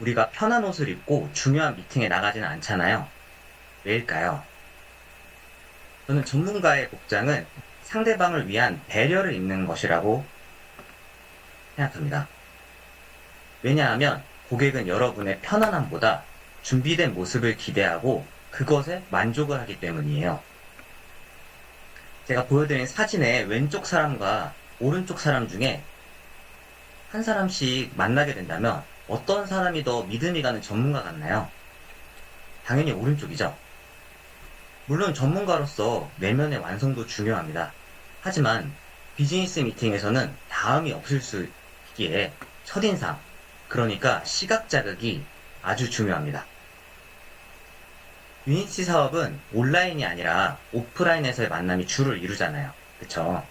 우리가 편한 옷을 입고 중요한 미팅에 나가지는 않잖아요. 왜일까요? 저는 전문가의 복장은 상대방을 위한 배려를 입는 것이라고 생각합니다. 왜냐하면 고객은 여러분의 편안함보다 준비된 모습을 기대하고 그것에 만족을 하기 때문이에요. 제가 보여드린 사진의 왼쪽 사람과 오른쪽 사람 중에 한 사람씩 만나게 된다면 어떤 사람이 더 믿음이 가는 전문가 같나요? 당연히 오른쪽이죠. 물론 전문가로서 내면의 완성도 중요합니다. 하지만 비즈니스 미팅에서는 다음이 없을 수 있기에 첫인상, 그러니까 시각 자극이 아주 중요합니다. 유니티 사업은 온라인이 아니라 오프라인에서의 만남이 주를 이루잖아요. 그쵸?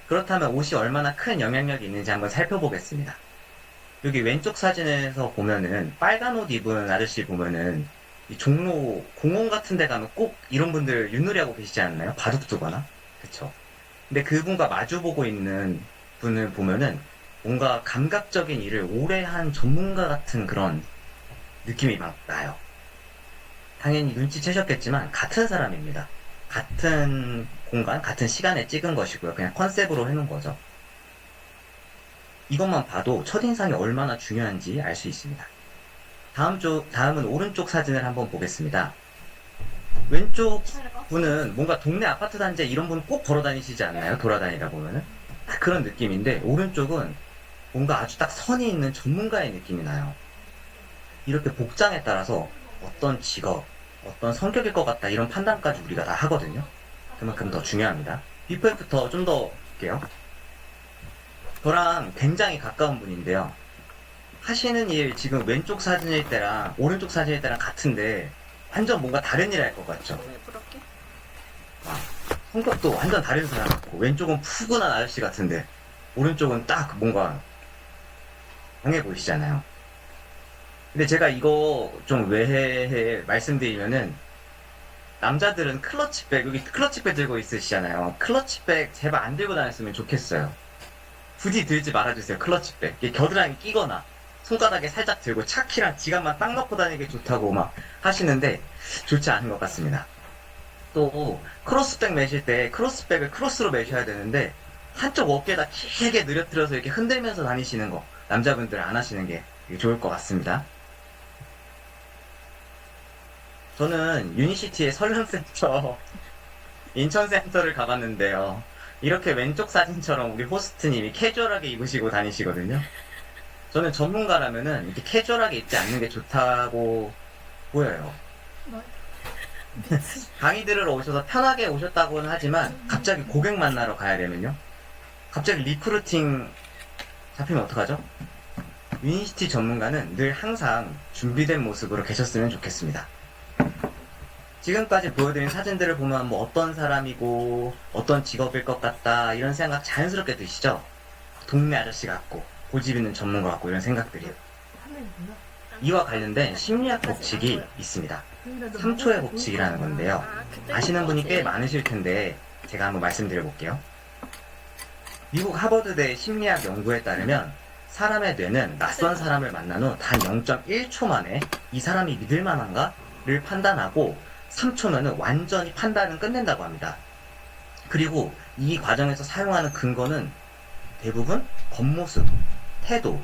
그렇다면 옷이 얼마나 큰 영향력이 있는지 한번 살펴보겠습니다. 여기 왼쪽 사진에서 보면은 빨간 옷 입은 아저씨 보면은 이 종로 공원 같은 데 가면 꼭 이런 분들 윷놀이 하고 계시지 않나요? 바둑 두거나. 그쵸? 근데 그분과 마주보고 있는 분을 보면은 뭔가 감각적인 일을 오래 한 전문가 같은 그런 느낌이 막 나요. 당연히 눈치채셨겠지만 같은 사람입니다. 같은 공간, 같은 시간에 찍은 것이고요. 그냥 컨셉으로 해놓은 거죠. 이것만 봐도 첫인상이 얼마나 중요한지 알 수 있습니다. 다음은 오른쪽 사진을 한번 보겠습니다. 왼쪽 분은 뭔가 동네 아파트 단지에 이런 분 꼭 걸어 다니시지 않나요? 돌아다니다 보면은. 딱 그런 느낌인데, 오른쪽은 뭔가 아주 딱 선이 있는 전문가의 느낌이 나요. 이렇게 복장에 따라서 어떤 직업, 어떤 성격일 것 같다 이런 판단까지 우리가 다 하거든요. 그만큼 더 중요합니다. 비포 애프터 좀 더 볼게요. 저랑 굉장히 가까운 분인데요. 하시는 일 지금 왼쪽 사진일 때랑 오른쪽 사진일 때랑 같은데 완전 뭔가 다른 일 할 것 같죠? 부럽게? 성격도 완전 다른 사람 같고 왼쪽은 푸근한 아저씨 같은데 오른쪽은 딱 뭔가 강해 보이시잖아요. 근데 제가 이거 좀 외해 말씀드리면은 남자들은 클러치백 여기 클러치백 들고 있으시잖아요. 클러치백 제발 안 들고 다녔으면 좋겠어요. 굳이 들지 말아주세요. 클러치백 이게 겨드랑이 끼거나 손바닥에 살짝 들고 차키랑 지갑만 딱 넣고 다니기 좋다고 막 하시는데 좋지 않은 것 같습니다. 또 크로스백 매실 때 크로스백을 크로스로 매셔야 되는데 한쪽 어깨에다 길게 늘어뜨려서 이렇게 흔들면서 다니시는 거 남자분들 안 하시는 게 좋을 것 같습니다. 저는 유니시티의 설렘센터 인천센터를 가봤는데요. 이렇게 왼쪽 사진처럼 우리 호스트님이 캐주얼하게 입으시고 다니시거든요. 저는 전문가라면은 이렇게 캐주얼하게 입지 않는 게 좋다고 보여요. 강의 들으러 오셔서 편하게 오셨다고는 하지만 갑자기 고객 만나러 가야 되면요. 갑자기 리크루팅 잡히면 어떡하죠? 유니시티 전문가는 늘 항상 준비된 모습으로 계셨으면 좋겠습니다. 지금까지 보여드린 사진들을 보면 뭐 어떤 사람이고 어떤 직업일 것 같다 이런 생각 자연스럽게 드시죠? 동네 아저씨 같고 고집 있는 전문가 같고 이런 생각들이요. 이와 관련된 심리학 법칙이 있습니다. 3초의 법칙이라는 건데요. 아시는 분이 꽤 많으실 텐데 제가 한번 말씀드려 볼게요. 미국 하버드대 심리학 연구에 따르면 사람의 뇌는 낯선 사람을 만난 후 단 0.1초 만에 이 사람이 믿을 만한가를 판단하고 3초면은 완전히 판단은 끝낸다고 합니다. 그리고 이 과정에서 사용하는 근거는 대부분 겉모습, 태도,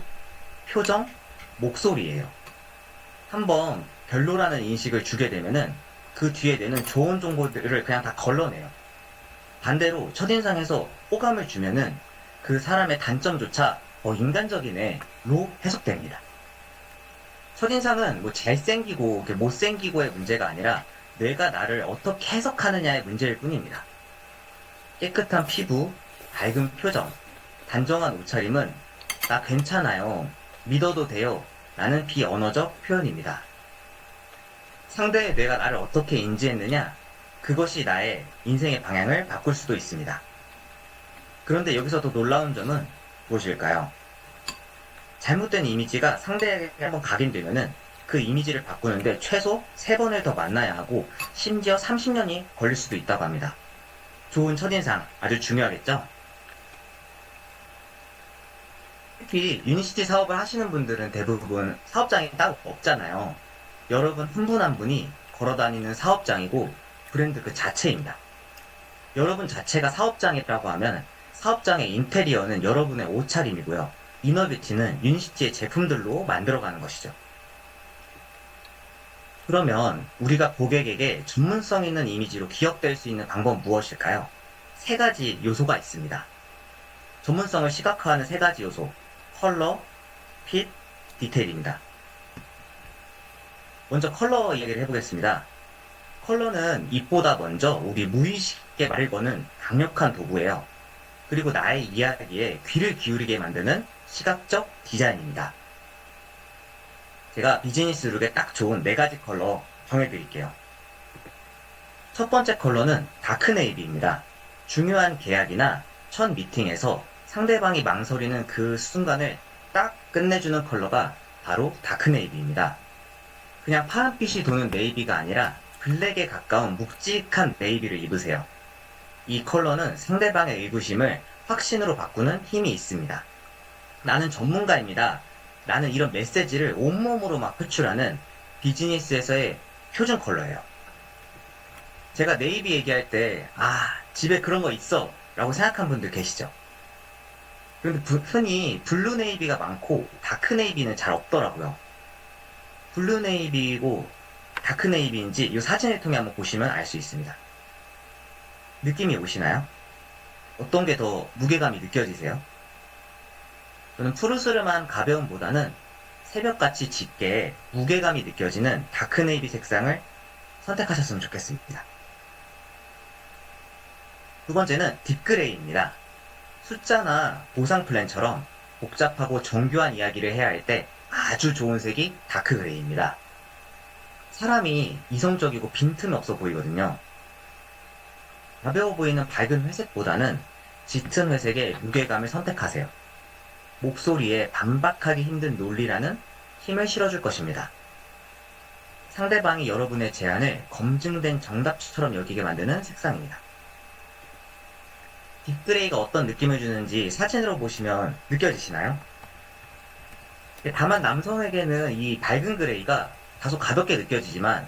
표정, 목소리예요. 한번 별로라는 인식을 주게 되면은 그 뒤에 내는 좋은 정보들을 그냥 다 걸러내요. 반대로 첫인상에서 호감을 주면은 그 사람의 단점조차 인간적이네로 해석됩니다. 첫인상은 뭐 잘생기고 못생기고의 문제가 아니라 내가 나를 어떻게 해석하느냐의 문제일 뿐입니다. 깨끗한 피부, 밝은 표정, 단정한 옷차림은 나 괜찮아요, 믿어도 돼요 라는 비언어적 표현입니다. 상대의 뇌가 나를 어떻게 인지했느냐, 그것이 나의 인생의 방향을 바꿀 수도 있습니다. 그런데 여기서 더 놀라운 점은 무엇일까요? 잘못된 이미지가 상대에게 한번 각인되면은 그 이미지를 바꾸는데 최소 3번을 더 만나야 하고 심지어 30년이 걸릴 수도 있다고 합니다. 좋은 첫인상 아주 중요하겠죠? 특히 유니시티 사업을 하시는 분들은 대부분 사업장이 따로 없잖아요. 여러분 한 분 한 분이 걸어다니는 사업장이고 브랜드 그 자체입니다. 여러분 자체가 사업장이라고 하면 사업장의 인테리어는 여러분의 옷차림이고요. 이너뷰티는 유니시티의 제품들로 만들어가는 것이죠. 그러면 우리가 고객에게 전문성 있는 이미지로 기억될 수 있는 방법은 무엇일까요? 세 가지 요소가 있습니다. 전문성을 시각화하는 세 가지 요소. 컬러, 핏, 디테일입니다. 먼저 컬러 이야기를 해보겠습니다. 컬러는 입보다 먼저 우리 무의식에 말을 거는 강력한 도구예요. 그리고 나의 이야기에 귀를 기울이게 만드는 시각적 디자인입니다. 제가 비즈니스 룩에 딱 좋은 네 가지 컬러 정해드릴게요. 첫 번째 컬러는 다크네이비입니다. 중요한 계약이나 첫 미팅에서 상대방이 망설이는 그 순간을 딱 끝내주는 컬러가 바로 다크네이비입니다. 그냥 파란빛이 도는 네이비가 아니라 블랙에 가까운 묵직한 네이비를 입으세요. 이 컬러는 상대방의 의구심을 확신으로 바꾸는 힘이 있습니다. 나는 전문가입니다. 나는 이런 메시지를 온몸으로 막 표출하는 비즈니스에서의 표준 컬러예요. 제가 네이비 얘기할 때, 집에 그런 거 있어. 라고 생각한 분들 계시죠? 그런데 흔히 블루 네이비가 많고 다크 네이비는 잘 없더라고요. 블루 네이비고 다크 네이비인지 이 사진을 통해 한번 보시면 알 수 있습니다. 느낌이 오시나요? 어떤 게 더 무게감이 느껴지세요? 저는 푸르스름한 가벼움보다는 새벽같이 짙게 무게감이 느껴지는 다크 네이비 색상을 선택하셨으면 좋겠습니다. 두 번째는 딥그레이입니다. 숫자나 보상 플랜처럼 복잡하고 정교한 이야기를 해야 할 때 아주 좋은 색이 다크그레이입니다. 사람이 이성적이고 빈틈이 없어 보이거든요. 가벼워 보이는 밝은 회색보다는 짙은 회색의 무게감을 선택하세요. 목소리에 반박하기 힘든 논리라는 힘을 실어줄 것입니다. 상대방이 여러분의 제안을 검증된 정답처럼 여기게 만드는 색상입니다. 딥그레이가 어떤 느낌을 주는지 사진으로 보시면 느껴지시나요? 다만 남성에게는 이 밝은 그레이가 다소 가볍게 느껴지지만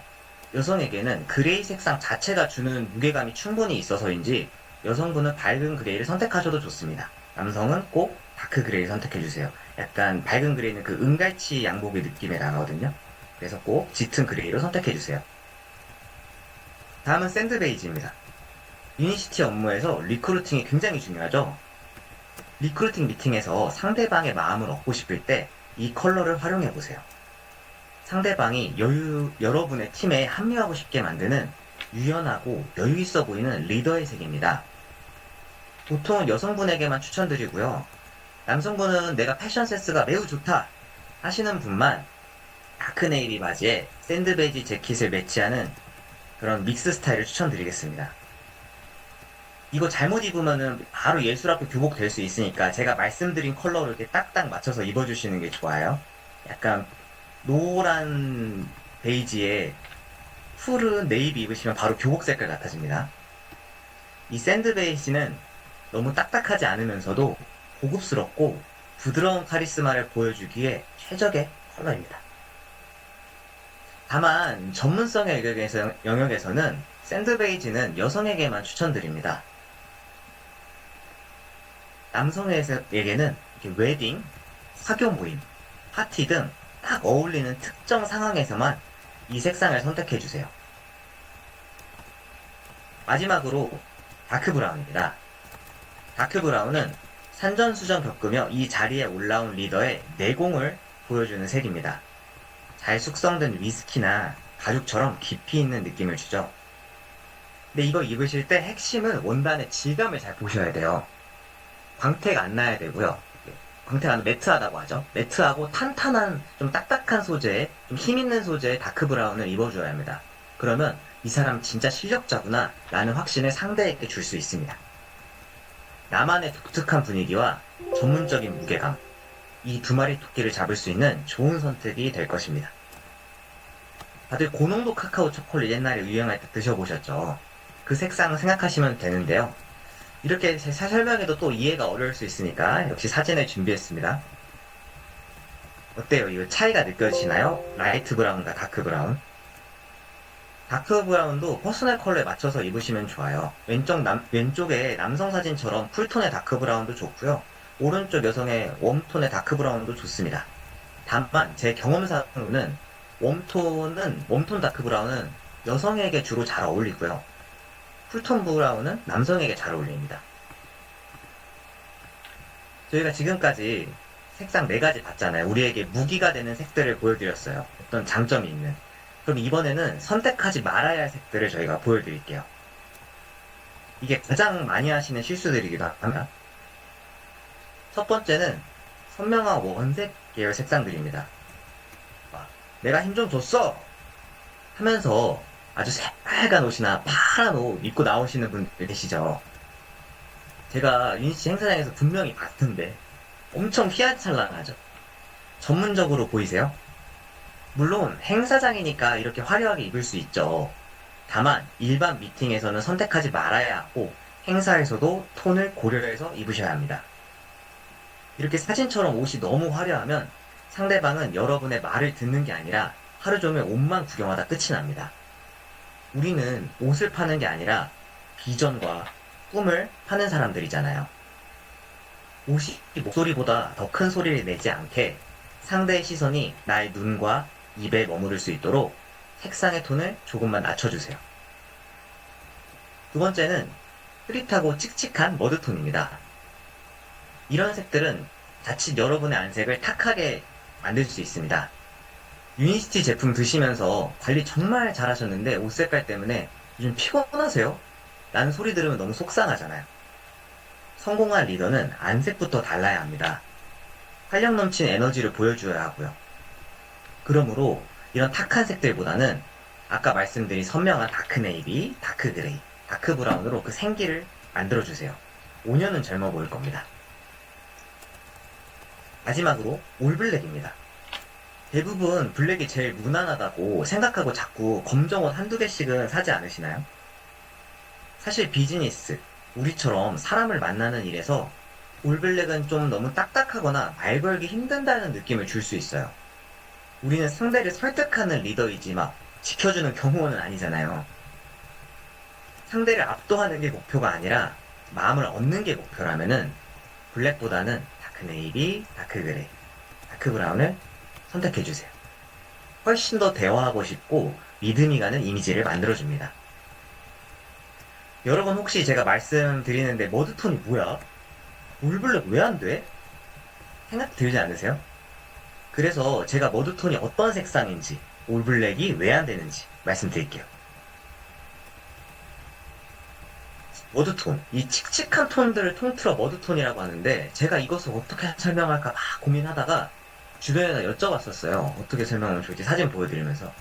여성에게는 그레이 색상 자체가 주는 무게감이 충분히 있어서인지 여성분은 밝은 그레이를 선택하셔도 좋습니다. 남성은 꼭 다크 그레이를 선택해주세요. 약간 밝은 그레이는 그 은갈치 양복의 느낌이 나거든요. 그래서 꼭 짙은 그레이로 선택해주세요. 다음은 샌드 베이지입니다. 유니시티 업무에서 리크루팅이 굉장히 중요하죠. 리크루팅 미팅에서 상대방의 마음을 얻고 싶을 때 이 컬러를 활용해보세요. 상대방이 여러분의 팀에 합류하고 싶게 만드는 유연하고 여유있어 보이는 리더의 색입니다. 보통은 여성분에게만 추천드리고요. 남성분은 내가 패션 센스가 매우 좋다 하시는 분만 다크네이비 바지에 샌드 베이지 재킷을 매치하는 그런 믹스 스타일을 추천드리겠습니다. 이거 잘못 입으면은 바로 예술 앞에 교복될 수 있으니까 제가 말씀드린 컬러를 이렇게 딱딱 맞춰서 입어주시는 게 좋아요. 약간 노란 베이지에 푸른 네이비 입으시면 바로 교복 색깔 같아집니다. 이 샌드 베이지는 너무 딱딱하지 않으면서도 고급스럽고 부드러운 카리스마를 보여주기에 최적의 컬러입니다. 다만 전문성의 영역에서는 샌드 베이지는 여성에게만 추천드립니다. 남성에게는 이렇게 웨딩, 사교 모임, 파티 등 딱 어울리는 특정 상황에서만 이 색상을 선택해주세요. 마지막으로 다크 브라운입니다. 다크 브라운은 산전수전 겪으며 이 자리에 올라온 리더의 내공을 보여주는 색입니다. 잘 숙성된 위스키나 가죽처럼 깊이 있는 느낌을 주죠. 근데 이거 입으실 때 핵심은 원단의 질감을 잘 보셔야 돼요. 광택 안 나야 되고요. 광택 안 매트하다고 하죠. 매트하고 탄탄한 좀 딱딱한 소재의 좀 힘있는 소재의 다크 브라운을 입어줘야 합니다. 그러면 이 사람 진짜 실력자구나 라는 확신을 상대에게 줄 수 있습니다. 나만의 독특한 분위기와 전문적인 무게감, 이 두 마리 토끼를 잡을 수 있는 좋은 선택이 될 것입니다. 다들 고농도 카카오 초콜릿 옛날에 유행할 때 드셔보셨죠? 그 색상 생각하시면 되는데요. 이렇게 설명해도 또 이해가 어려울 수 있으니까 역시 사진을 준비했습니다. 어때요? 이거 차이가 느껴지시나요? 라이트 브라운과 다크 브라운. 다크 브라운도 퍼스널 컬러에 맞춰서 입으시면 좋아요. 왼쪽에 남성 사진처럼 쿨톤의 다크 브라운도 좋고요. 오른쪽 여성의 웜톤의 다크 브라운도 좋습니다. 다만 제 경험상으로는 웜톤 다크 브라운은 여성에게 주로 잘 어울리고요. 쿨톤 브라운은 남성에게 잘 어울립니다. 저희가 지금까지 색상 4가지 봤잖아요. 우리에게 무기가 되는 색들을 보여드렸어요. 어떤 장점이 있는. 그럼 이번에는 선택하지 말아야 할 색들을 저희가 보여드릴게요. 이게 가장 많이 하시는 실수들이기도 합니다. 첫 번째는 선명한 원색 계열 색상들입니다. 내가 힘 좀 줬어! 하면서 아주 새빨간 옷이나 파란 옷 입고 나오시는 분들 계시죠? 제가 유니티 행사장에서 분명히 봤던데 엄청 휘황찬란하죠? 전문적으로 보이세요? 물론 행사장이니까 이렇게 화려하게 입을 수 있죠. 다만 일반 미팅에서는 선택하지 말아야 하고 행사에서도 톤을 고려해서 입으셔야 합니다. 이렇게 사진처럼 옷이 너무 화려하면 상대방은 여러분의 말을 듣는 게 아니라 하루 종일 옷만 구경하다 끝이 납니다. 우리는 옷을 파는 게 아니라 비전과 꿈을 파는 사람들이잖아요. 옷이 목소리보다 더 큰 소리를 내지 않게 상대의 시선이 나의 눈과 입에 머무를 수 있도록 색상의 톤을 조금만 낮춰주세요. 두 번째는 흐릿하고 칙칙한 머드톤입니다. 이런 색들은 자칫 여러분의 안색을 탁하게 만들 수 있습니다. 유니시티 제품 드시면서 관리 정말 잘하셨는데 옷 색깔 때문에 요즘 피곤하세요? 라는 소리 들으면 너무 속상하잖아요. 성공한 리더는 안색부터 달라야 합니다. 활력 넘치는 에너지를 보여줘야 하고요. 그러므로 이런 탁한 색들보다는 아까 말씀드린 선명한 다크 네이비, 다크 그레이, 다크 브라운으로 그 생기를 만들어주세요. 5년은 젊어 보일 겁니다. 마지막으로 올블랙입니다. 대부분 블랙이 제일 무난하다고 생각하고 자꾸 검정 옷 한두 개씩은 사지 않으시나요? 사실 비즈니스, 우리처럼 사람을 만나는 일에서 올블랙은 좀 너무 딱딱하거나 말 걸기 힘든다는 느낌을 줄 수 있어요. 우리는 상대를 설득하는 리더이지 막 지켜주는 경호원은 아니잖아요. 상대를 압도하는 게 목표가 아니라 마음을 얻는 게 목표라면은 블랙보다는 다크 네이비, 다크 그레이, 다크 브라운을 선택해주세요. 훨씬 더 대화하고 싶고 믿음이 가는 이미지를 만들어줍니다. 여러분 혹시 제가 말씀드리는데 머드톤이 뭐야? 올블랙 왜 안 돼? 생각 들지 않으세요? 그래서 제가 머드톤이 어떤 색상인지, 올블랙이 왜 안 되는지 말씀드릴게요. 머드톤, 이 칙칙한 톤들을 통틀어 머드톤이라고 하는데 제가 이것을 어떻게 설명할까 막 고민하다가 주변에다 여쭤봤었어요. 어떻게 설명하면 좋을지 사진 보여드리면서.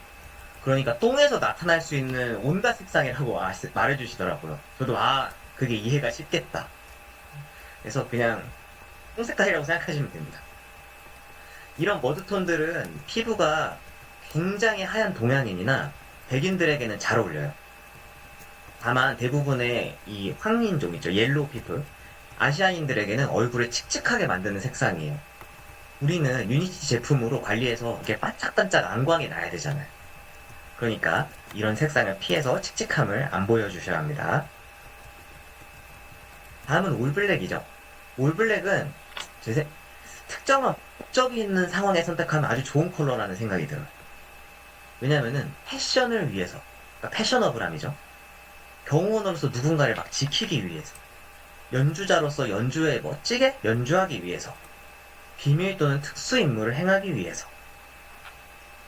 그러니까 똥에서 나타날 수 있는 온갖 색상이라고 말해주시더라고요. 저도 그게 이해가 쉽겠다. 그래서 그냥 똥 색깔이라고 생각하시면 됩니다. 이런 머드톤들은 피부가 굉장히 하얀 동양인이나 백인들에게는 잘 어울려요. 다만 대부분의 이 황인종 있죠. 옐로우 피플. 아시아인들에게는 얼굴을 칙칙하게 만드는 색상이에요. 우리는 유니티 제품으로 관리해서 이렇게 반짝반짝 안광이 나야 되잖아요. 그러니까 이런 색상을 피해서 칙칙함을 안 보여주셔야 합니다. 다음은 올블랙이죠. 올블랙은 특정한 목적이 있는 상황에 선택하면 아주 좋은 컬러라는 생각이 들어요. 왜냐면은 패션을 위해서, 그러니까 패셔너블함이죠. 경호원으로서 누군가를 막 지키기 위해서, 연주자로서 연주에 멋지게 연주하기 위해서, 비밀 또는 특수 임무를 행하기 위해서,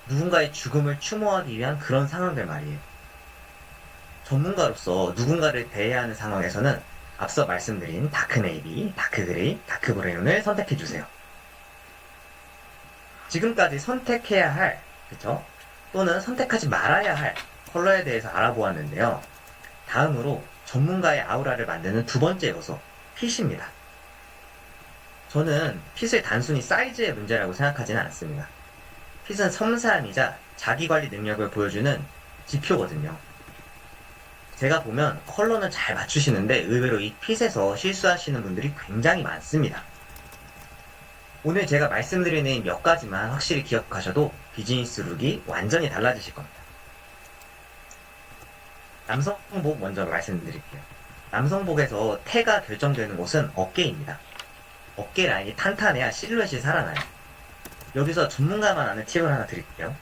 누군가의 죽음을 추모하기 위한 그런 상황들 말이에요. 전문가로서 누군가를 대해야 하는 상황에서는 앞서 말씀드린 다크 네이비, 다크 그레이, 다크 브라운을 선택해주세요. 지금까지 선택해야 할, 그쵸? 또는 선택하지 말아야 할 컬러에 대해서 알아보았는데요. 다음으로 전문가의 아우라를 만드는 두 번째 요소, 핏입니다. 저는 핏을 단순히 사이즈의 문제라고 생각하지는 않습니다. 핏은 섬세함이자 자기관리 능력을 보여주는 지표거든요. 제가 보면 컬러는 잘 맞추시는데 의외로 이 핏에서 실수하시는 분들이 굉장히 많습니다. 오늘 제가 말씀드리는 몇 가지만 확실히 기억하셔도 비즈니스 룩이 완전히 달라지실 겁니다. 남성복 먼저 말씀드릴게요. 남성복에서 태가 결정되는 곳은 어깨입니다. 어깨 라인이 탄탄해야 실루엣이 살아나요. 여기서 전문가만 아는 팁을 하나 드릴게요.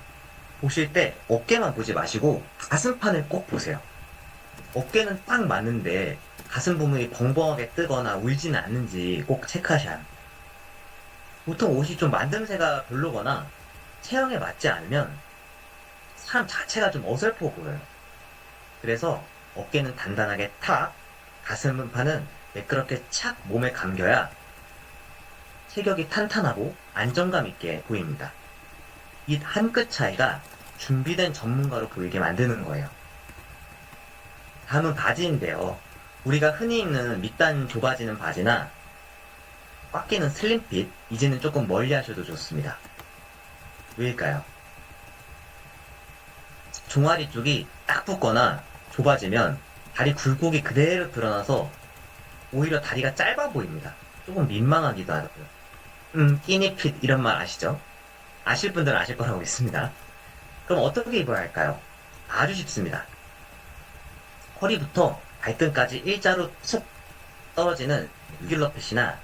보실 때 어깨만 보지 마시고 가슴판을 꼭 보세요. 어깨는 딱 맞는데 가슴 부분이 벙벙하게 뜨거나 울지는 않는지 꼭 체크하셔야 합니다. 보통 옷이 좀 만듦새가 별로거나 체형에 맞지 않으면 사람 자체가 좀 어설퍼 보여요. 그래서 어깨는 단단하게 탁, 가슴판은 매끄럽게 착 몸에 감겨야 체격이 탄탄하고 안정감 있게 보입니다. 이 한 끗 차이가 준비된 전문가로 보이게 만드는 거예요. 다음은 바지인데요. 우리가 흔히 입는 밑단 좁아지는 바지나 꽉 끼는 슬림핏, 이제는 조금 멀리 하셔도 좋습니다. 왜일까요? 종아리 쪽이 딱 붙거나 좁아지면 다리 굴곡이 그대로 드러나서 오히려 다리가 짧아 보입니다. 조금 민망하기도 하고요. 끼니핏 이런 말 아시죠? 아실 분들은 아실 거라고 믿습니다. 그럼 어떻게 입어야 할까요? 아주 쉽습니다. 허리부터 발등까지 일자로 툭 떨어지는 레귤러 핏이나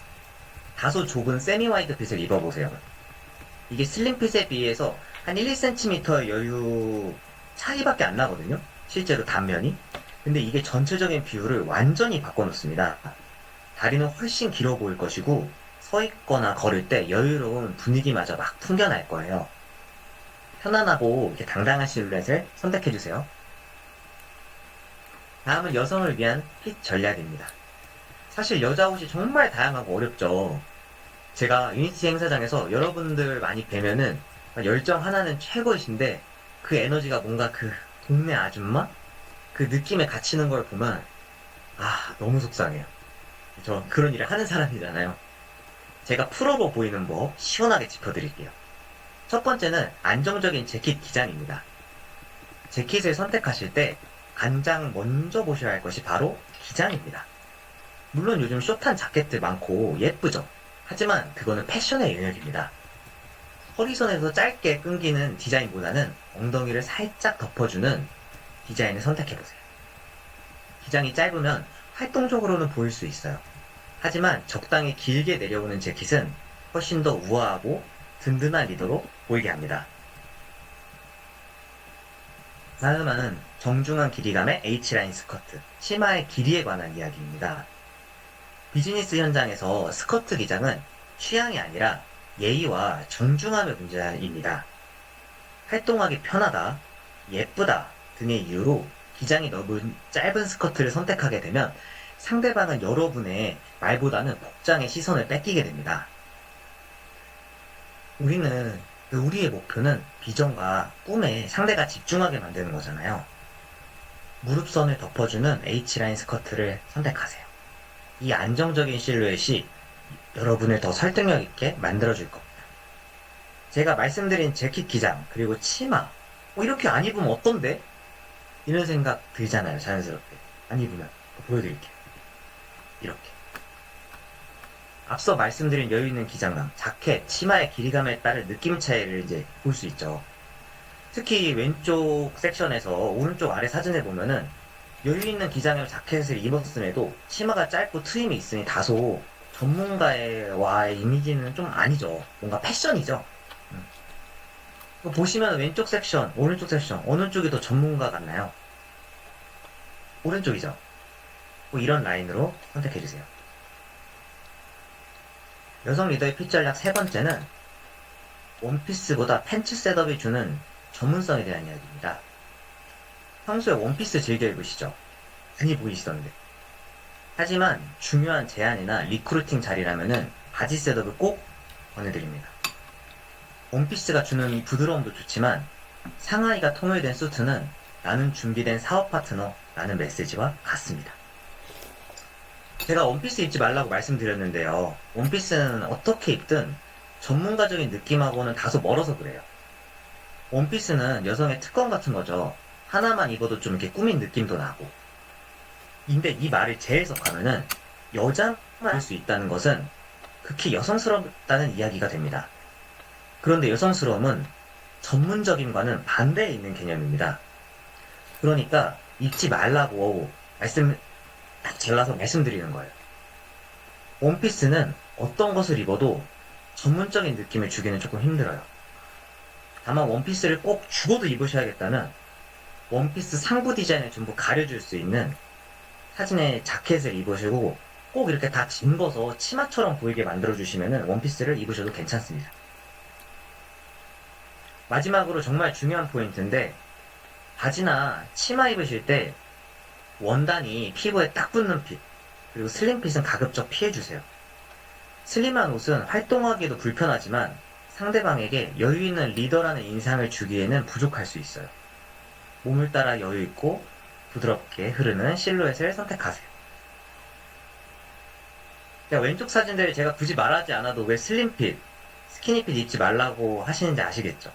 다소 좁은 세미 와이드 핏을 입어보세요. 이게 슬림 핏에 비해서 한 1, 2cm 여유 차이밖에 안 나거든요. 실제로 단면이. 근데 이게 전체적인 비율을 완전히 바꿔놓습니다. 다리는 훨씬 길어 보일 것이고 서 있거나 걸을 때 여유로운 분위기마저 막 풍겨날 거예요. 편안하고 이렇게 당당한 실루엣을 선택해주세요. 다음은 여성을 위한 핏 전략입니다. 사실 여자 옷이 정말 다양하고 어렵죠. 제가 유니티 행사장에서 여러분들 많이 뵈면은 열정 하나는 최고이신데 그 에너지가 뭔가 그 동네 아줌마? 그 느낌에 갇히는 걸 보면 너무 속상해요. 저 그런 일을 하는 사람이잖아요. 제가 프로로 보이는 법 시원하게 짚어드릴게요. 첫 번째는 안정적인 재킷 기장입니다. 재킷을 선택하실 때 가장 먼저 보셔야 할 것이 바로 기장입니다. 물론 요즘 숏한 자켓들 많고 예쁘죠. 하지만 그거는 패션의 영역입니다. 허리선에서 짧게 끊기는 디자인보다는 엉덩이를 살짝 덮어주는 디자인을 선택해보세요. 기장이 짧으면 활동적으로는 보일 수 있어요. 하지만 적당히 길게 내려오는 재킷은 훨씬 더 우아하고 든든한 리더로 보이게 합니다. 다음은 정중한 길이감의 H라인 스커트, 치마의 길이에 관한 이야기입니다. 비즈니스 현장에서 스커트 기장은 취향이 아니라 예의와 정중함의 문제입니다. 활동하기 편하다, 예쁘다 등의 이유로 기장이 넓은 짧은 스커트를 선택하게 되면 상대방은 여러분의 말보다는 복장의 시선을 뺏기게 됩니다. 우리의 목표는 비전과 꿈에 상대가 집중하게 만드는 거잖아요. 무릎선을 덮어주는 H라인 스커트를 선택하세요. 이 안정적인 실루엣이 여러분을 더 설득력 있게 만들어줄 겁니다. 제가 말씀드린 재킷 기장 그리고 치마 이렇게 안 입으면 어떤데? 이런 생각 들잖아요. 자연스럽게 안 입으면 보여드릴게요. 이렇게 앞서 말씀드린 여유있는 기장감, 자켓, 치마의 길이감에 따른 느낌 차이를 이제 볼 수 있죠. 특히 왼쪽 섹션에서 오른쪽 아래 사진을 보면은 여유있는 기장형 자켓을 입었음에도 치마가 짧고 트임이 있으니 다소 전문가와의 이미지는 좀 아니죠. 뭔가 패션이죠. 보시면 왼쪽 섹션, 오른쪽 섹션 어느 쪽이 더 전문가 같나요? 오른쪽이죠. 이런 라인으로 선택해주세요. 여성 리더의 핏 전략 세 번째는 원피스보다 팬츠 셋업이 주는 전문성에 대한 이야기입니다. 평소에 원피스 즐겨 입으시죠? 많이 보이시던데. 하지만 중요한 제안이나 리크루팅 자리라면은 바지 셋업을 꼭 권해드립니다. 원피스가 주는 이 부드러움도 좋지만 상하이가 통일된 수트는 나는 준비된 사업 파트너라는 메시지와 같습니다. 제가 원피스 입지 말라고 말씀드렸는데요. 원피스는 어떻게 입든 전문가적인 느낌하고는 다소 멀어서 그래요. 원피스는 여성의 특권 같은 거죠. 하나만 입어도 좀 이렇게 꾸민 느낌도 나고. 근데 이 말을 재해석하면은 여자만 할 수 있다는 것은 극히 여성스럽다는 이야기가 됩니다. 그런데 여성스러움은 전문적인과는 반대에 있는 개념입니다. 그러니까 입지 말라고 딱 잘라서 말씀드리는 거예요. 원피스는 어떤 것을 입어도 전문적인 느낌을 주기는 조금 힘들어요. 다만 원피스를 꼭 죽어도 입으셔야겠다면 원피스 상부 디자인을 전부 가려줄 수 있는 사진의 자켓을 입으시고 꼭 이렇게 다 짚어서 치마처럼 보이게 만들어주시면 원피스를 입으셔도 괜찮습니다. 마지막으로 정말 중요한 포인트인데 바지나 치마 입으실 때 원단이 피부에 딱 붙는 핏 그리고 슬림핏은 가급적 피해주세요. 슬림한 옷은 활동하기도 불편하지만 상대방에게 여유있는 리더라는 인상을 주기에는 부족할 수 있어요. 몸을 따라 여유있고 부드럽게 흐르는 실루엣을 선택하세요. 왼쪽 사진들 제가 굳이 말하지 않아도 왜 슬림핏, 스키니핏 입지 말라고 하시는지 아시겠죠?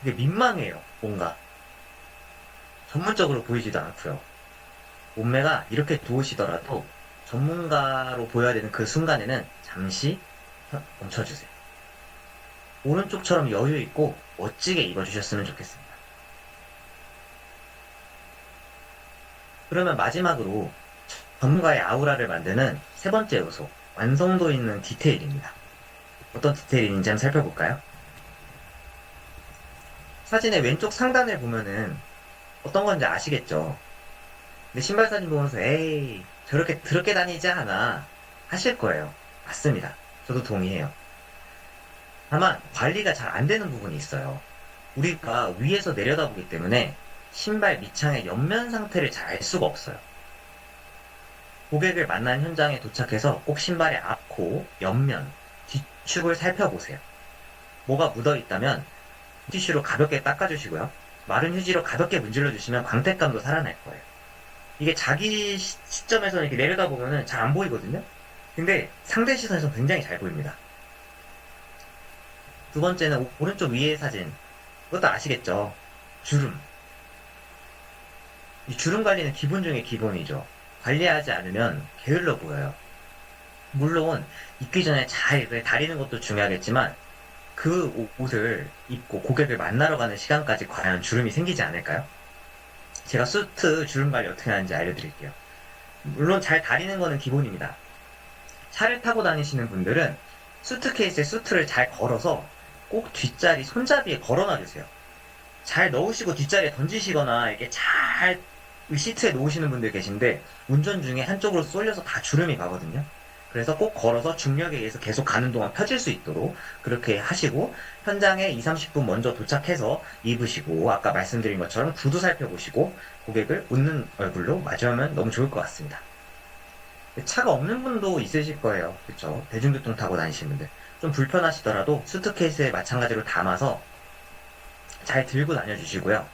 이게 민망해요, 뭔가. 전문적으로 보이지도 않고요. 몸매가 이렇게 좋으시더라도 전문가로 보여야 되는 그 순간에는 잠시 멈춰주세요. 오른쪽처럼 여유있고 멋지게 입어주셨으면 좋겠습니다. 그러면 마지막으로 전문가의 아우라를 만드는 세 번째 요소, 완성도 있는 디테일입니다. 어떤 디테일인지 한번 살펴볼까요? 사진의 왼쪽 상단을 보면은 어떤 건지 아시겠죠? 근데 신발 사진 보면서 에이 저렇게 더럽게 다니지 않아 하실 거예요. 맞습니다. 저도 동의해요. 다만 관리가 잘 안 되는 부분이 있어요. 우리가 위에서 내려다보기 때문에 신발 밑창의 옆면 상태를 잘 알 수가 없어요. 고객을 만난 현장에 도착해서 꼭 신발의 앞코, 옆면, 뒤축을 살펴보세요. 뭐가 묻어있다면 티슈로 가볍게 닦아주시고요. 마른 휴지로 가볍게 문질러주시면 광택감도 살아날 거예요. 이게 자기 시점에서 이렇게 내려다보면 잘 안 보이거든요. 근데 상대 시선에서 굉장히 잘 보입니다. 두 번째는 오른쪽 위의 사진. 그것도 아시겠죠? 주름. 이 주름 관리는 기본 중에 기본이죠. 관리하지 않으면 게을러 보여요. 물론 입기 전에 잘 다리는 것도 중요하겠지만 그 옷을 입고 고객을 만나러 가는 시간까지 과연 주름이 생기지 않을까요? 제가 수트 주름 관리 어떻게 하는지 알려드릴게요. 물론 잘 다리는 거는 기본입니다. 차를 타고 다니시는 분들은 수트 케이스에 수트를 잘 걸어서 꼭 뒷자리 손잡이에 걸어놔주세요. 잘 넣으시고 뒷자리에 던지시거나 이렇게 잘 시트에 놓으시는 분들 계신데 운전 중에 한쪽으로 쏠려서 다 주름이 가거든요. 그래서 꼭 걸어서 중력에 의해서 계속 가는 동안 펴질 수 있도록 그렇게 하시고 현장에 20-30분 먼저 도착해서 입으시고 아까 말씀드린 것처럼 구두 살펴보시고 고객을 웃는 얼굴로 마주하면 너무 좋을 것 같습니다. 차가 없는 분도 있으실 거예요. 그쵸? 대중교통 타고 다니시는 분들. 좀 불편하시더라도 수트케이스에 마찬가지로 담아서 잘 들고 다녀주시고요.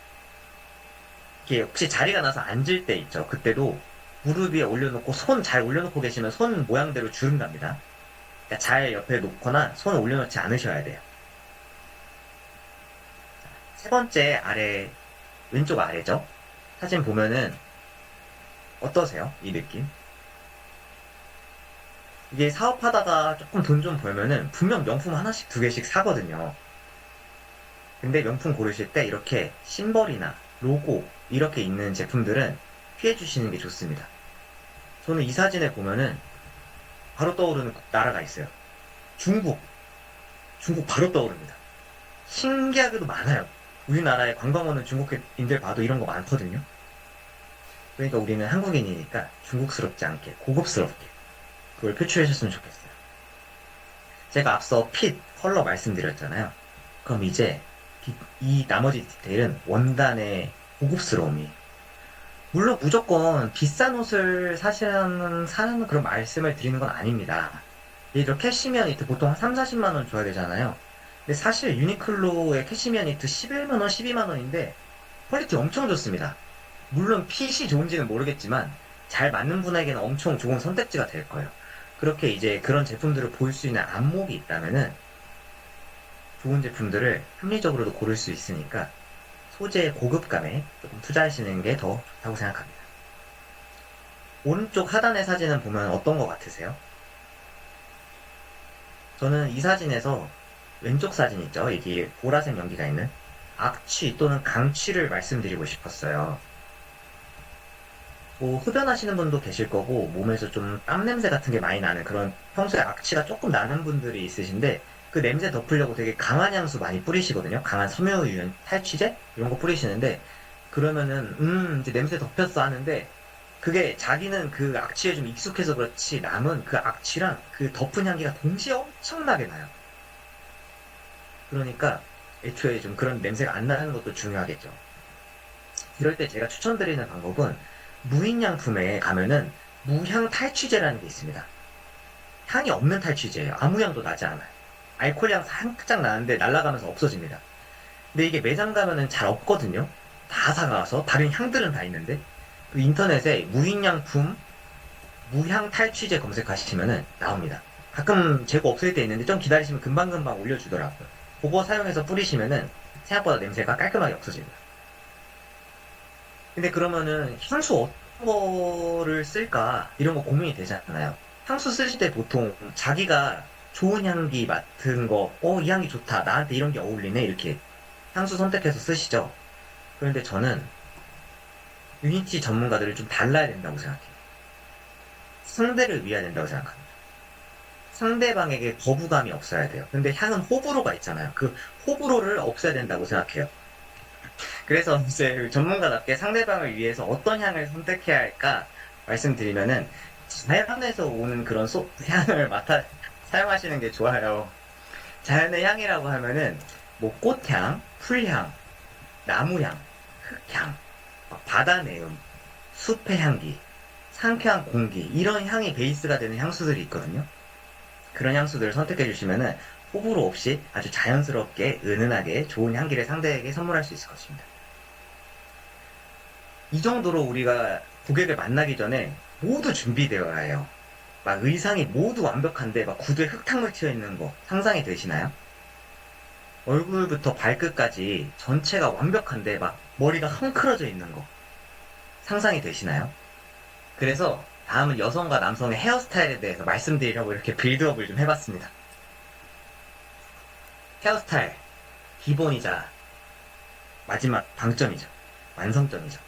이게 혹시 자리가 나서 앉을 때 있죠. 그때도 무릎 위에 올려놓고 손 잘 올려놓고 계시면 손 모양대로 주름 납니다. 그러니까 잘 옆에 놓거나 손 올려놓지 않으셔야 돼요. 세 번째 아래, 왼쪽 아래죠. 사진 보면은 어떠세요? 이 느낌? 이게 사업하다가 조금 돈 좀 벌면은 분명 명품 하나씩 두 개씩 사거든요. 근데 명품 고르실 때 이렇게 심벌이나 로고 이렇게 있는 제품들은 피해 주시는 게 좋습니다. 저는 이 사진에 보면은 바로 떠오르는 나라가 있어요. 중국 바로 떠오릅니다. 신기하게도 많아요. 우리나라에 관광 오는 중국인들 봐도 이런 거 많거든요. 그러니까 우리는 한국인이니까 중국스럽지 않게 고급스럽게 그걸 표출하셨으면 좋겠어요. 제가 앞서 핏, 컬러 말씀드렸잖아요. 그럼 이제 이 나머지 디테일은 원단의 고급스러움이. 물론 무조건 비싼 옷을 사는 그런 말씀을 드리는 건 아닙니다. 예를 들어 캐시미어 니트 보통 한 3-40만원 줘야 되잖아요. 근데 사실 유니클로의 캐시미어 니트 11만원, 12만원인데 퀄리티 엄청 좋습니다. 물론 핏이 좋은지는 모르겠지만 잘 맞는 분에게는 엄청 좋은 선택지가 될 거예요. 그렇게 이제 그런 제품들을 볼 수 있는 안목이 있다면은 좋은 제품들을 합리적으로도 고를 수 있으니까 소재의 고급감에 조금 투자하시는 게 더 좋다고 생각합니다. 오른쪽 하단의 사진은 보면 어떤 것 같으세요? 저는 이 사진에서 왼쪽 사진 있죠? 여기 보라색 연기가 있는 악취 또는 강취를 말씀드리고 싶었어요. 뭐 흡연하시는 분도 계실 거고 몸에서 좀 땀 냄새 같은 게 많이 나는 그런 평소에 악취가 조금 나는 분들이 있으신데 그 냄새 덮으려고 되게 강한 향수 많이 뿌리시거든요. 강한 섬유유연 탈취제 이런 거 뿌리시는데 그러면은 이제 냄새 덮였어 하는데 그게 자기는 그 악취에 좀 익숙해서 그렇지 남은 그 악취랑 그 덮은 향기가 동시에 엄청나게 나요. 그러니까 애초에 좀 그런 냄새가 안 나는 것도 중요하겠죠. 이럴 때 제가 추천드리는 방법은 무인양품에 가면은 무향 탈취제라는 게 있습니다. 향이 없는 탈취제예요. 아무 향도 나지 않아요. 알코올 향 살짝 나는데 날아가면서 없어집니다. 근데 이게 매장 가면은 잘 없거든요. 다 사가서 다른 향들은 다 있는데 그 인터넷에 무인양품 무향 탈취제 검색하시면은 나옵니다. 가끔 재고 없을 때 있는데 좀 기다리시면 금방금방 올려주더라고요. 그거 사용해서 뿌리시면은 생각보다 냄새가 깔끔하게 없어집니다. 근데 그러면은 향수 어떤 거를 쓸까 이런 거 고민이 되잖아요. 향수 쓰실 때 보통 자기가 좋은 향기 맡은 거, 이 향기 좋다. 나한테 이런 게 어울리네. 이렇게 향수 선택해서 쓰시죠. 그런데 저는 유니티 전문가들을 좀 달라야 된다고 생각해요. 상대를 위해야 된다고 생각합니다. 상대방에게 거부감이 없어야 돼요. 근데 향은 호불호가 있잖아요. 그 호불호를 없애야 된다고 생각해요. 그래서 이제 전문가답게 상대방을 위해서 어떤 향을 선택해야 할까 말씀드리면은 자연에서 오는 그런 향을 사용하시는 게 좋아요. 자연의 향이라고 하면은 뭐 꽃향, 풀향, 나무향, 흙향, 바다 내음, 숲의 향기, 상쾌한 공기 이런 향이 베이스가 되는 향수들이 있거든요. 그런 향수들을 선택해 주시면은 호불호 없이 아주 자연스럽게 은은하게 좋은 향기를 상대에게 선물할 수 있을 것입니다. 이 정도로 우리가 고객을 만나기 전에 모두 준비되어야 해요. 막 의상이 모두 완벽한데 막 구두에 흙탕물 튀어 있는 거 상상이 되시나요? 얼굴부터 발끝까지 전체가 완벽한데 막 머리가 헝클어져 있는 거 상상이 되시나요? 그래서 다음은 여성과 남성의 헤어스타일에 대해서 말씀드리려고 이렇게 빌드업을 좀 해봤습니다. 헤어스타일 기본이자 마지막 방점이죠. 완성점이죠.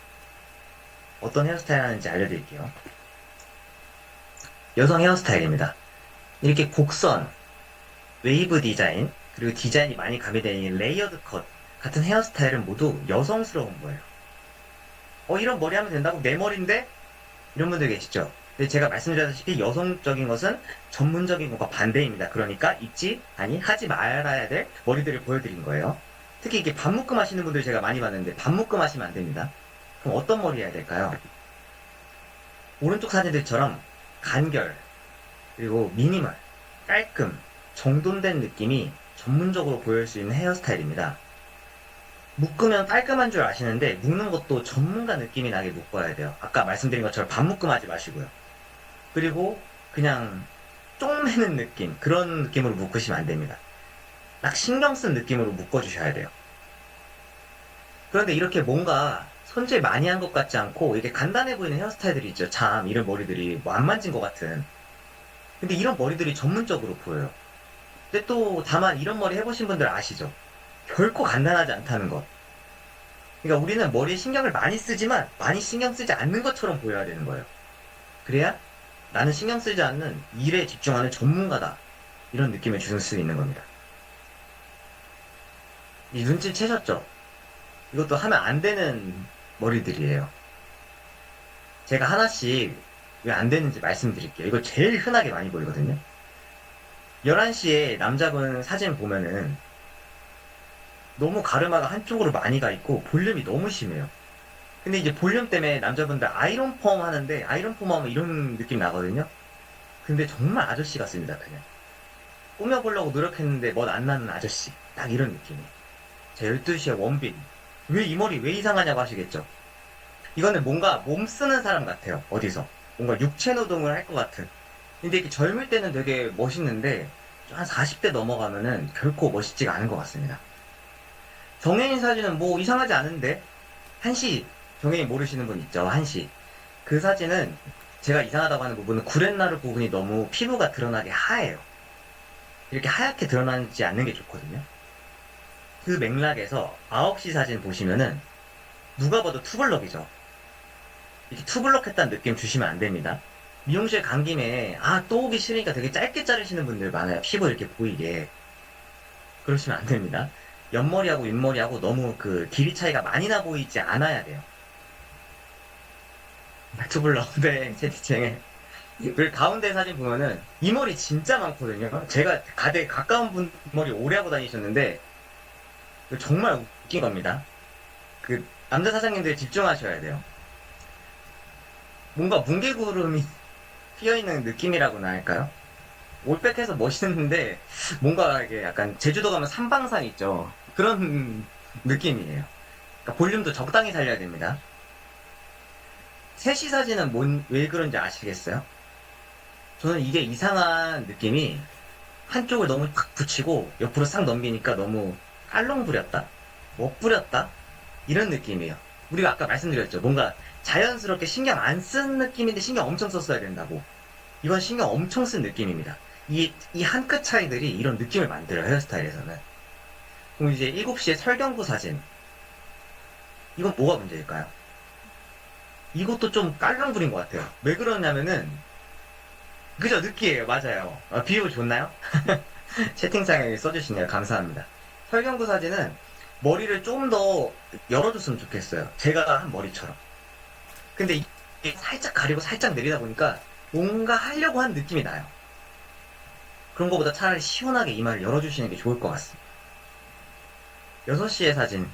어떤 헤어스타일 하는지 알려드릴게요. 여성 헤어스타일입니다. 이렇게 곡선, 웨이브 디자인, 그리고 디자인이 많이 가미되어 있는 레이어드 컷 같은 헤어스타일은 모두 여성스러운 거예요. 이런 머리 하면 된다고? 내 머리인데? 이런 분들 계시죠? 근데 제가 말씀드렸다시피 여성적인 것은 전문적인 것과 반대입니다. 그러니까 하지 말아야 될 머리들을 보여드린 거예요. 특히 이게 반묶음 하시는 분들 제가 많이 봤는데 반묶음 하시면 안 됩니다. 그럼 어떤 머리 해야 될까요? 오른쪽 사진들처럼 간결, 그리고 미니멀, 깔끔, 정돈된 느낌이 전문적으로 보일 수 있는 헤어스타일입니다. 묶으면 깔끔한 줄 아시는데 묶는 것도 전문가 느낌이 나게 묶어야 돼요. 아까 말씀드린 것처럼 반묶음 하지 마시고요. 그리고 그냥 쪽매는 느낌, 그런 느낌으로 묶으시면 안 됩니다. 딱 신경 쓴 느낌으로 묶어주셔야 돼요. 그런데 이렇게 뭔가 손질 많이 한 것 같지 않고 이게 간단해 보이는 헤어스타일들이 있죠. 참 이런 머리들이 뭐 안 만진 것 같은. 근데 이런 머리들이 전문적으로 보여요. 근데 또 다만 이런 머리 해보신 분들 아시죠? 결코 간단하지 않다는 것. 그러니까 우리는 머리에 신경을 많이 쓰지만 많이 신경 쓰지 않는 것처럼 보여야 되는 거예요. 그래야 나는 신경 쓰지 않는 일에 집중하는 전문가다. 이런 느낌을 줄 수 있는 겁니다. 이 눈치채셨죠? 이것도 하면 안 되는 머리들이에요. 제가 하나씩 왜 안 되는지 말씀드릴게요. 이거 제일 흔하게 많이 보이거든요. 11시에 남자분 사진 보면은 너무 가르마가 한쪽으로 많이 가 있고 볼륨이 너무 심해요. 근데 이제 볼륨 때문에 남자분들 아이론 펌 하는데 아이론 펌 하면 이런 느낌 나거든요. 근데 정말 아저씨 같습니다. 그냥 꾸며보려고 노력했는데 멋 안 나는 아저씨 딱 이런 느낌이에요. 자 12시에 원빈 왜 이 머리 왜 이상하냐고 하시겠죠. 이거는 뭔가 몸 쓰는 사람 같아요. 어디서 뭔가 육체 노동을 할 것 같은. 근데 이렇게 젊을 때는 되게 멋있는데 한 40대 넘어가면은 결코 멋있지가 않은 것 같습니다. 정혜인 사진은 뭐 이상하지 않은데 한시 정혜인 모르시는 분 있죠. 한시 그 사진은 제가 이상하다고 하는 부분은 구렛나루 부분이 너무 피부가 드러나게 하얘요. 이렇게 하얗게 드러나지 않는 게 좋거든요. 그 맥락에서 9시 사진 보시면은 누가 봐도 투블럭이죠. 이렇게 투블럭 했다는 느낌 주시면 안 됩니다. 미용실 간 김에 또 오기 싫으니까 되게 짧게 자르시는 분들 많아요. 피부 이렇게 보이게. 그러시면 안 됩니다. 옆머리하고 윗머리하고 너무 그 길이 차이가 많이 나 보이지 않아야 돼요. 투블럭, 네, 채팅창에. 그 가운데 사진 보면은 이 머리 진짜 많거든요. 제가 가대 가까운 분 머리 오래 하고 다니셨는데 정말 웃긴 겁니다. 그 남자 사장님들 집중하셔야 돼요. 뭔가 뭉게구름이 피어있는 느낌이라고나 할까요? 올백해서 멋있는데 뭔가 이게 약간 제주도 가면 삼방산 있죠. 그런 느낌이에요. 그러니까 볼륨도 적당히 살려야 됩니다. 셋이 사진은 왜 그런지 아시겠어요? 저는 이게 이상한 느낌이 한쪽을 너무 탁 붙이고 옆으로 싹 넘기니까 너무 깔롱 부렸다? 멋부렸다? 이런 느낌이에요. 우리가 아까 말씀드렸죠. 뭔가 자연스럽게 신경 안 쓴 느낌인데 신경 엄청 썼어야 된다고. 이건 신경 엄청 쓴 느낌입니다. 이 한 끗 차이들이 이런 느낌을 만들어요. 헤어스타일에서는. 그럼 이제 7시에 설경구 사진. 이건 뭐가 문제일까요? 이것도 좀 깔랑 부린 것 같아요. 왜 그러냐면은 그죠? 느끼해요. 맞아요. 비유 좋나요? 채팅창에 써주시네요. 감사합니다. 설경구 사진은 머리를 좀 더 열어줬으면 좋겠어요. 제가 한 머리처럼. 근데 이게 살짝 가리고 살짝 내리다 보니까 뭔가 하려고 한 느낌이 나요. 그런 것보다 차라리 시원하게 이마를 열어주시는 게 좋을 것 같습니다. 6시의 사진.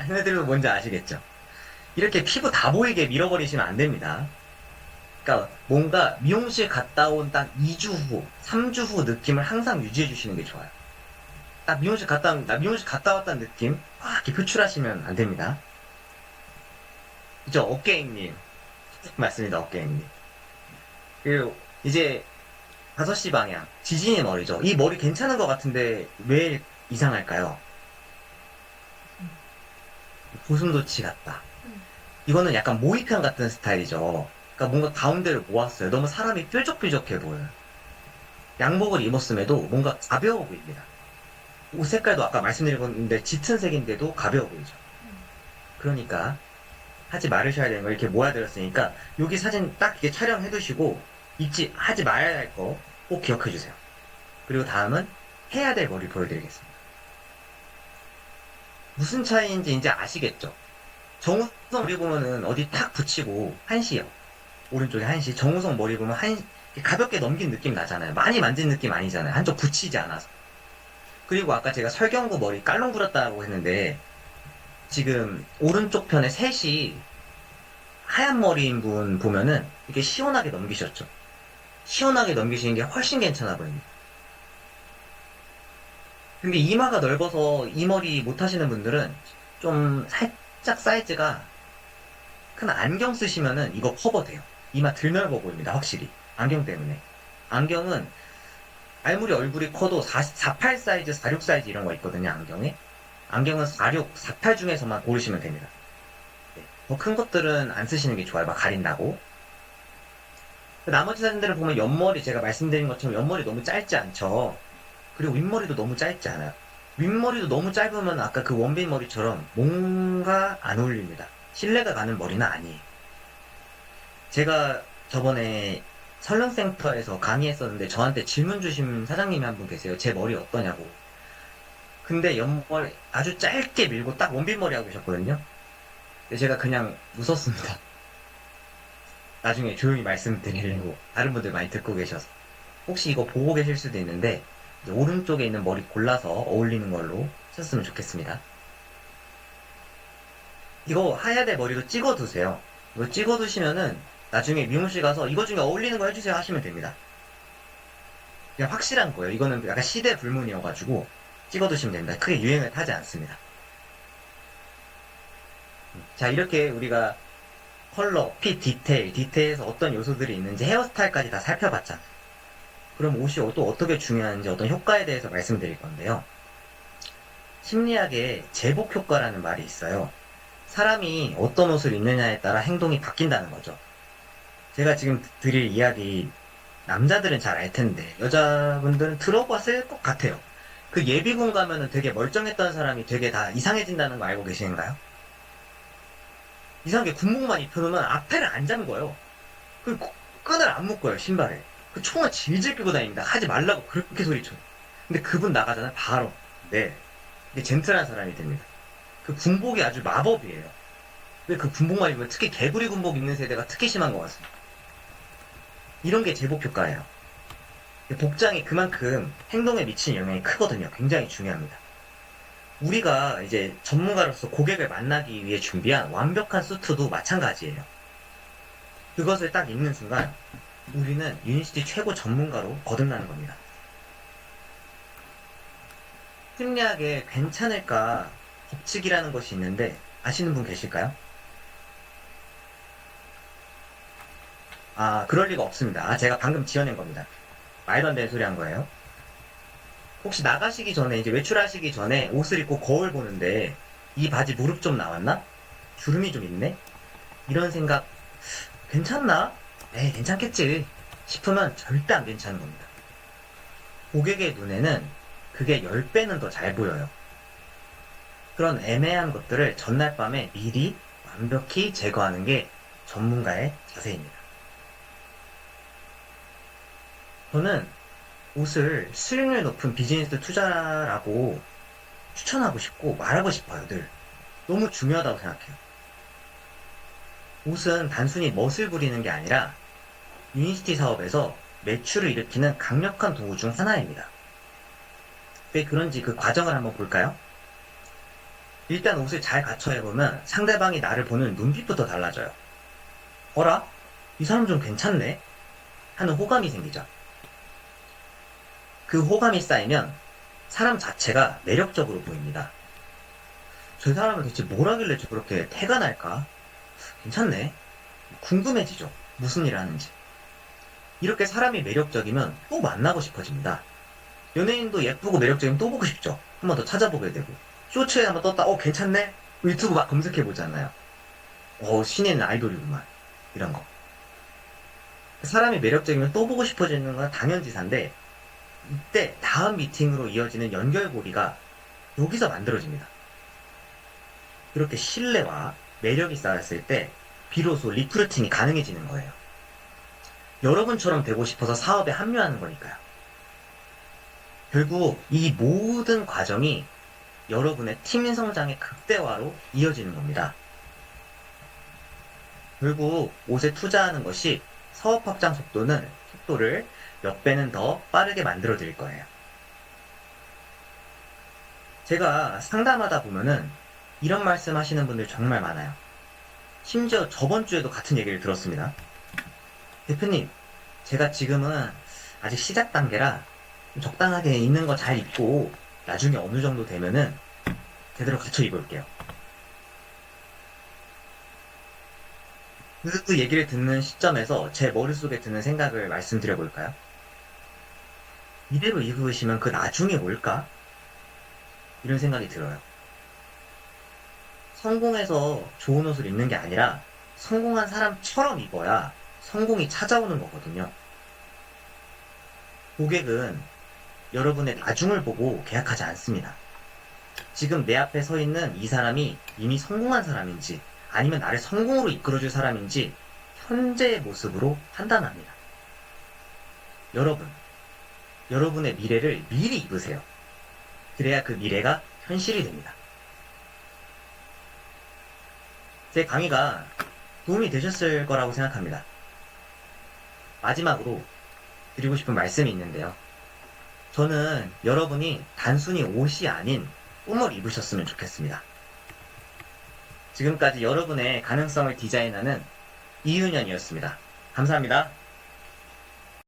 얘네들도 뭔지 아시겠죠? 이렇게 피부 다 보이게 밀어버리시면 안 됩니다. 그러니까 뭔가 미용실 갔다 온 딱 2주 후, 3주 후 느낌을 항상 유지해 주시는 게 좋아요. 딱 미용실 갔다 왔다는 느낌 이렇게 표출하시면 안 됩니다. 그죠? 어깨잉님. 맞습니다, 어깨잉님. 그리고 이제 5시 방향. 지진이 머리죠. 이 머리 괜찮은 것 같은데 왜 이상할까요? 고슴도치 같다. 이거는 약간 모이편 같은 스타일이죠. 그러니까 뭔가 가운데를 모았어요. 너무 사람이 뾰족뾰족해 보여요. 양복을 입었음에도 뭔가 가벼워 보입니다. 옷 색깔도 아까 말씀드린 건데 짙은 색인데도 가벼워 보이죠. 그러니까 하지 말으셔야 되는 거 이렇게 모아드렸으니까 여기 사진 딱 이렇게 촬영해 두시고 하지 말아야 할 거 꼭 기억해 주세요. 그리고 다음은 해야 될 머리 보여드리겠습니다. 무슨 차이인지 이제 아시겠죠? 정우성 머리 보면은 어디 탁 붙이고 한시요. 오른쪽에 한시. 정우성 머리 보면 가볍게 넘긴 느낌 나잖아요. 많이 만진 느낌 아니잖아요. 한쪽 붙이지 않아서. 그리고 아까 제가 설경구 머리 깔롱 부렸다고 했는데 지금 오른쪽 편에 셋이 하얀 머리인 분 보면은 이렇게 시원하게 넘기셨죠. 시원하게 넘기시는 게 훨씬 괜찮아 보입니다. 근데 이마가 넓어서 이 머리 못 하시는 분들은 좀 살짝 사이즈가 큰 안경 쓰시면은 이거 커버돼요. 이마 덜 넓어 보입니다. 확실히. 안경 때문에. 안경은 알무리 얼굴이 커도 48 사이즈, 46 사이즈 이런 거 있거든요. 안경에. 안경은 46, 48 중에서만 고르시면 됩니다. 네. 더 큰 것들은 안 쓰시는 게 좋아요. 막 가린다고. 나머지 사진들을 보면 옆머리 제가 말씀드린 것처럼 옆머리 너무 짧지 않죠. 그리고 윗머리도 너무 짧지 않아요. 윗머리도 너무 짧으면 아까 그 원빈 머리처럼 뭔가 안 어울립니다. 신뢰가 가는 머리는 아니에요. 제가 저번에 설렁센터에서 강의했었는데 저한테 질문 주신 사장님이 한 분 계세요. 제 머리 어떠냐고. 근데 옆머리 아주 짧게 밀고 딱 원빈 머리 하고 계셨거든요. 근데 제가 그냥 웃었습니다. 나중에 조용히 말씀드리려고. 다른 분들 많이 듣고 계셔서. 혹시 이거 보고 계실 수도 있는데 오른쪽에 있는 머리 골라서 어울리는 걸로 썼으면 좋겠습니다. 이거 하야대 머리로 찍어두세요. 이거 찍어두시면은 나중에 미용실 가서 이거 중에 어울리는 거 해주세요 하시면 됩니다. 그냥 확실한 거예요. 이거는 약간 시대 불문이어가지고 찍어두시면 됩니다. 크게 유행을 타지 않습니다. 자, 이렇게 우리가 컬러, 핏, 디테일에서 어떤 요소들이 있는지 헤어스타일까지 다 살펴봤잖아요. 그럼 옷이 또 어떻게 중요한지 어떤 효과에 대해서 말씀드릴 건데요. 심리학에 제복 효과라는 말이 있어요. 사람이 어떤 옷을 입느냐에 따라 행동이 바뀐다는 거죠. 제가 지금 드릴 이야기 남자들은 잘 알 텐데 여자분들은 들어봤을 것 같아요. 그 예비군 가면은 되게 멀쩡했던 사람이 되게 다 이상해진다는 거 알고 계시는가요? 이상하게 군복만 입혀놓으면 앞에를 안 잠궈요. 그 끈을 안 묶어요, 신발에. 그 총을 질질 끌고 다닙니다. 하지 말라고 그렇게 소리쳐요. 근데 그분 나가잖아요, 바로. 네. 이게 젠틀한 사람이 됩니다. 그 군복이 아주 마법이에요. 왜 그 군복만 입으면 특히 개구리 군복 입는 세대가 특히 심한 것 같습니다. 이런 게 제복 효과예요. 복장이 그만큼 행동에 미치는 영향이 크거든요. 굉장히 중요합니다. 우리가 이제 전문가로서 고객을 만나기 위해 준비한 완벽한 수트도 마찬가지예요. 그것을 딱 입는 순간 우리는 유니시티 최고 전문가로 거듭나는 겁니다. 심리학에 괜찮을까 법칙이라는 것이 있는데 아시는 분 계실까요? 아, 그럴 리가 없습니다. 아, 제가 방금 지어낸 겁니다. 말도 안 되는 소리 한 거예요. 혹시 나가시기 전에, 이제 외출하시기 전에 옷을 입고 거울 보는데 이 바지 무릎 좀 나왔나? 주름이 좀 있네? 이런 생각, 괜찮나? 에이, 괜찮겠지. 싶으면 절대 안 괜찮은 겁니다. 고객의 눈에는 그게 10배는 더 잘 보여요. 그런 애매한 것들을 전날 밤에 미리 완벽히 제거하는 게 전문가의 자세입니다. 저는 옷을 수익률 높은 비즈니스 투자라고 추천하고 싶고 말하고 싶어요, 늘. 너무 중요하다고 생각해요. 옷은 단순히 멋을 부리는 게 아니라 유니시티 사업에서 매출을 일으키는 강력한 도구 중 하나입니다. 왜 그런지 그 과정을 한번 볼까요? 일단 옷을 잘 갖춰 입으면 상대방이 나를 보는 눈빛부터 달라져요. 어라? 이 사람 좀 괜찮네? 하는 호감이 생기죠. 그 호감이 쌓이면 사람 자체가 매력적으로 보입니다. 저 사람은 대체 뭘 하길래 저렇게 태가 날까? 괜찮네. 궁금해지죠. 무슨 일을 하는지. 이렇게 사람이 매력적이면 또 만나고 싶어집니다. 연예인도 예쁘고 매력적이면 또 보고 싶죠. 한 번 더 찾아보게 되고. 쇼츠에 한번 떴다. 괜찮네? 유튜브 막 검색해보잖아요. 신인 아이돌이구만. 이런 거. 사람이 매력적이면 또 보고 싶어지는 건 당연지사인데 이때 다음 미팅으로 이어지는 연결고리가 여기서 만들어집니다. 그렇게 신뢰와 매력이 쌓였을 때 비로소 리크루팅이 가능해지는 거예요. 여러분처럼 되고 싶어서 사업에 합류하는 거니까요. 결국 이 모든 과정이 여러분의 팀 성장의 극대화로 이어지는 겁니다. 결국 옷에 투자하는 것이 사업 확장 속도를 몇 배는 더 빠르게 만들어 드릴 거예요. 제가 상담하다 보면은 이런 말씀 하시는 분들 정말 많아요. 심지어 저번 주에도 같은 얘기를 들었습니다. 대표님, 제가 지금은 아직 시작 단계라 적당하게 입는 거 잘 입고 나중에 어느 정도 되면은 제대로 갖춰 입을게요. 그 얘기를 듣는 시점에서 제 머릿속에 드는 생각을 말씀드려 볼까요? 이대로 입으시면 그 나중에 뭘까? 이런 생각이 들어요. 성공해서 좋은 옷을 입는 게 아니라 성공한 사람처럼 입어야 성공이 찾아오는 거거든요. 고객은 여러분의 나중을 보고 계약하지 않습니다. 지금 내 앞에 서 있는 이 사람이 이미 성공한 사람인지 아니면 나를 성공으로 이끌어줄 사람인지 현재의 모습으로 판단합니다. 여러분의 미래를 미리 입으세요. 그래야 그 미래가 현실이 됩니다. 제 강의가 도움이 되셨을 거라고 생각합니다. 마지막으로 드리고 싶은 말씀이 있는데요. 저는 여러분이 단순히 옷이 아닌 꿈을 입으셨으면 좋겠습니다. 지금까지 여러분의 가능성을 디자인하는 이윤현이었습니다. 감사합니다.